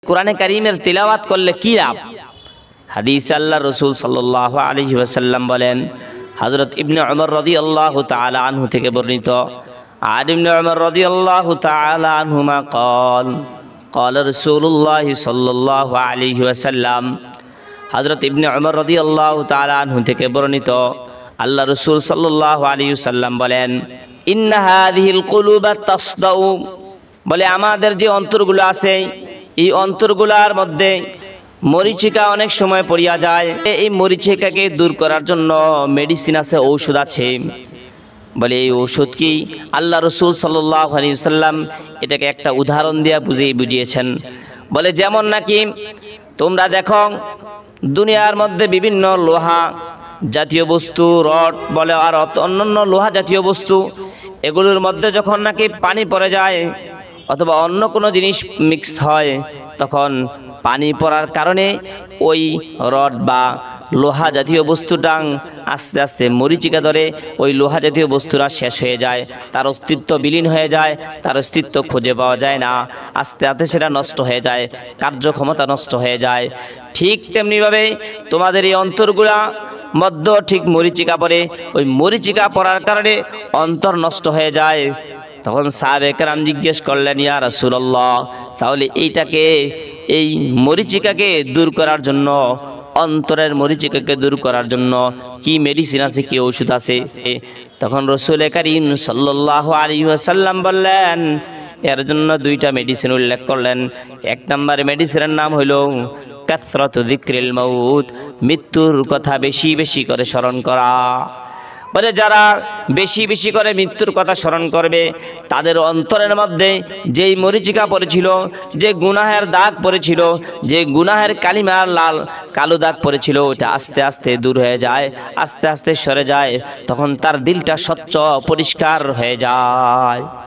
কোরআনে কারীমের তিলাওয়াত করলে কি লাভ? হাদিসে আল্লাহ রাসূল সাল্লাল্লাহু আলাইহি ওয়াসাল্লাম বলেন, হযরত ইবনে উমর রাদিয়াল্লাহু তাআলা আনহু থেকে বর্ণিত, আন ইবনে উমর রাদিয়াল্লাহু তাআলা আনহুমা قال قال رسول الله صلى الله عليه وسلم, হযরত ইবনে উমর রাদিয়াল্লাহু তাআলা আনহু থেকে বর্ণিত, আল্লাহ রাসূল সাল্লাল্লাহু আলাইহি ওয়াসাল্লাম বলেন, ইন্না হাযিহিল কুলুবা তাসদাউ, বলে আমাদের যে অন্তরগুলো আছে এই অন্তরগুলোর মধ্যে মরিচিকা অনেক সময় পড়িয়া যায়। এই মরিচিকাকে দূর করার জন্য মেডিসিন আছে, ঔষধ আছে। বলে এই ঔষধ কি? আল্লাহ রাসূল সাল্লাল্লাহু আলাইহি ওয়াসাল্লাম এটাকে একটা উদাহরণ দিয়ে বুঝিয়েছেন। বলে যেমন নাকি তোমরা দেখো দুনিয়ার মধ্যে বিভিন্ন লোহা জাতীয় বস্তু, রড বলে আর অন্যান্য লোহা জাতীয় বস্তু, এগুলোর মধ্যে যখন নাকি পানি পড়ে যায় অথবা অন্য কোনো জিনিস মিক্স হয়, তখন পানি পড়ার কারণে ওই রড বা লোহা জাতীয় বস্তুটা আস্তে আস্তে মরিচিকা ধরে ওই লোহা জাতীয় বস্তুরা শেষ হয়ে যায়, তার অস্তিত্ব বিলীন হয়ে যায়, তার অস্তিত্ব খুঁজে পাওয়া যায় না, আস্তে আস্তে সেটা নষ্ট হয়ে যায়, কার্যক্ষমতা নষ্ট হয়ে যায়। ঠিক তেমনিভাবে তোমাদের এই অন্তরগুলা মধ্য ঠিক মরিচিকা পড়ে, ওই মরিচিকা পড়ার কারণে অন্তর নষ্ট হয়ে যায়। তখন সাহাবে কেরাম জিজ্ঞেস করলেন, ইয়া রাসূলুল্লাহ, তাহলে এই মরিচিকাকে দূর করার জন্য, অন্তরের মরিচিকাকে দূর করার জন্য কি মেডিসিন আছে, কি ওষুধ আছে? তখন রাসূল কারীম সাল্লাল্লাহু আলাইহি ওয়াসাল্লাম বললেন, এর জন্য দুইটা মেডিসিন উল্লেখ করলেন। এক নম্বর মেডিসিনের নাম হলো কাসরাতু যিকরিল মাউত, মৃত্যুর কথা বেশি বেশি করে স্মরণ করা। বলে যারা বেশি বেশি করে মৃত্যুর কথা স্মরণ করবে, তাদের অন্তরের মধ্যে যেই মরিচিকা পড়েছিল, যে গুনাহের দাগ পড়েছিল, যে গুনাহের কালিমার লাল কালো দাগ পড়েছিল, ওটা আস্তে আস্তে দূর হয়ে যায়, আস্তে আস্তে সরে যায়, তখন তার দিলটা স্বচ্ছ পরিষ্কার হয়ে যায়।